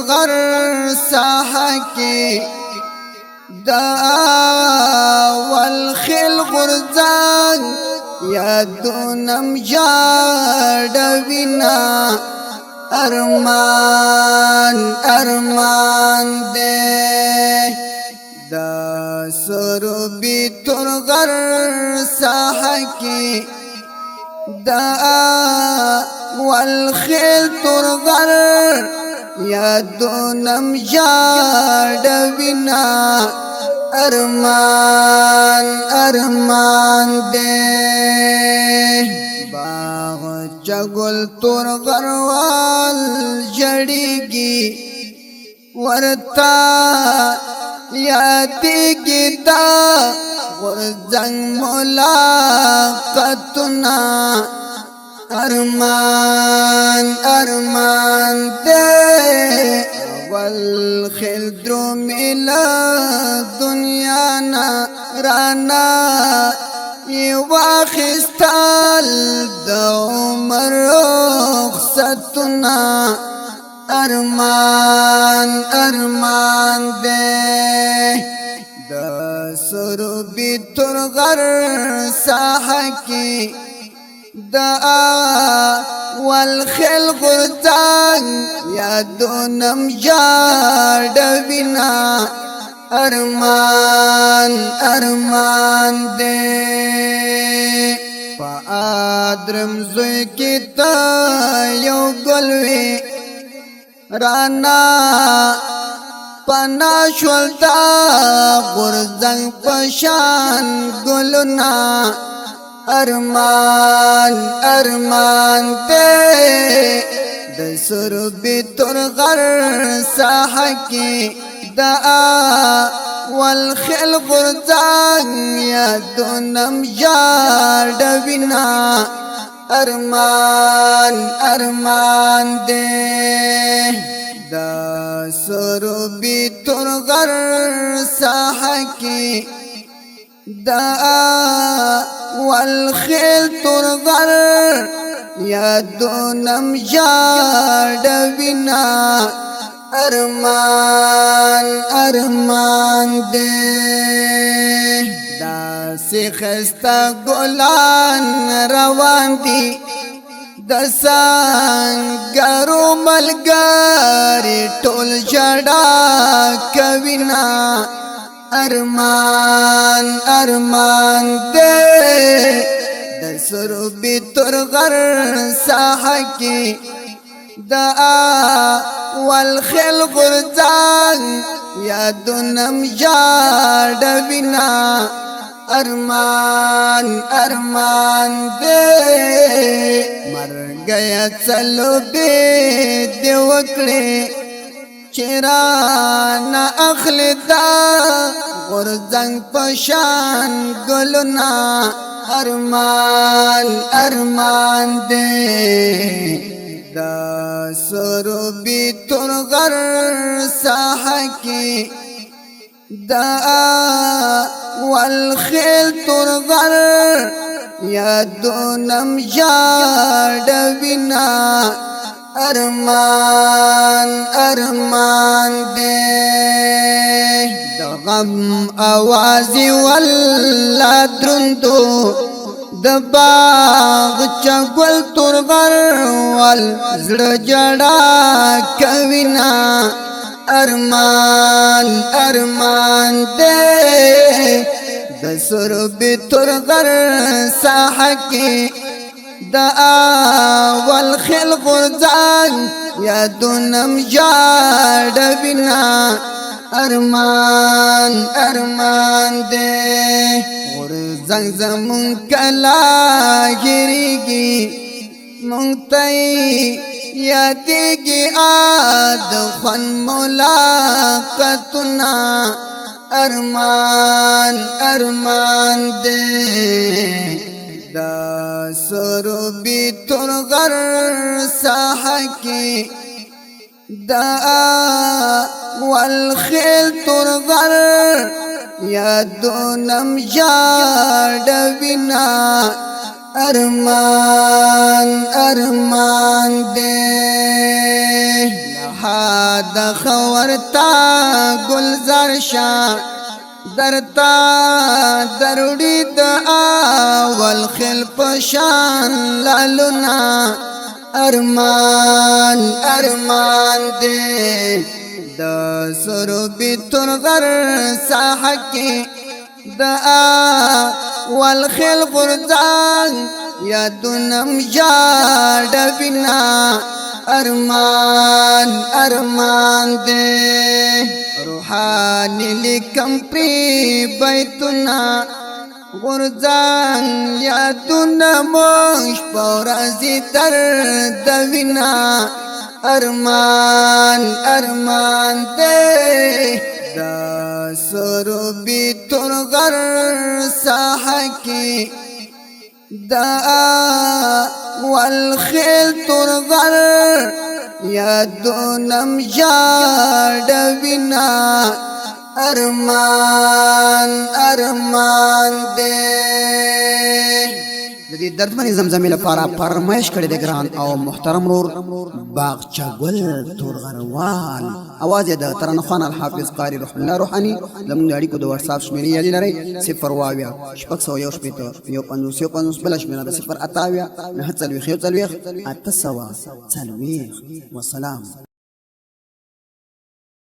غر ساحه کې دا والخل غرزان یادونم جاړوینا ارمان ارمان دې دا سربي تر غر ساحه کې دا والخل تر غر یادونم جاړوینا ارمان ارمان دې باغ چغل تور غروال جړیږي ورتا یادېږي دا ورځنګ ملاقاتونه ارمان ارمان دې والخل دروميلا دنیا نا رانا واخستال د عمر رخصتنا ارمان ارمان دې د سربي تر غر ساحه کې دا والخل غرزان یادونم جاړوینا ارمان ارمان دې پادرم زوی کې تا یو ګلوي رانا پنا شولتا غرزنګ پشان ګلنا ارمان ارمان دې د سربي تر غر ساحه کې دا والخل غرزان یادونم جاړوینا ارمان ارمان دې دا سربي تر غر ساحه کې دا والخل تر غر یادونم جاړوینا ارمان ارمان دې دا سخستا ګلان روان دي د سنگرو ملګری ټول جړا کوینا ارمان ارمان دې د سربي تر غر ساحه کې دا والخل غرزان یادونم جاړوینا ارمان ارمان دې مرګیا چلو دې وکړې چرانا اخلی دا غرزنگ پشان گلنا ارمان ارمان دے دا سربي تر غر ساحه کې دا والخل تر غر یادونم جاړوینا ارمان ارمان دې د غم اوازي ولا درندو د باغ چغل تر غر ول زړه جړا کوینا ارمان ارمان دې د سربي تر غر ساحه کې دا والخل غرزان یادونم جاړوینا ارمان ارمان دې غرزنګ زمون کلا ګریږي مونږ ته یادېږي د خوند ملاقاتونه ارمان ارمان دې دا سربي تر غر ساحه کې دا والخل تر غر یادونم جاړوینا ارمان ارمان دې روحا د خورتا گلزار شا درتا دروڑی دا اول خل پشان لالونا ارمان ارمان دے دا سروبی ترغر ساحکی دا اول خل غرزان یادونم جاڑ بنا ارمان ارمان دے روحانی لکم پری بیتنا غرزان یادونا موش پورازی درد وینا ارمان ارمان دے دا سروبی ترغر ساحکی دا والخيل ترغر یادونم جاڑ بنا ارمان ارمان دے دې درد باندې زمزمې لپاره فرمایش کړی د ګران او محترم رور باغچه ګل تورغروال اواز یې د ترانه خان الحافظ قاری روح الله روحاني زموږ اړیکو د واتس اپ شمیرې یادې لرئ 0 شپږ سوه یو شپېته یو پنځوس یو پنځوس بله شمېره ده 0 اتاویا نهه څلوېښت یو څلوېښت اته سوه څلوېښت وسلام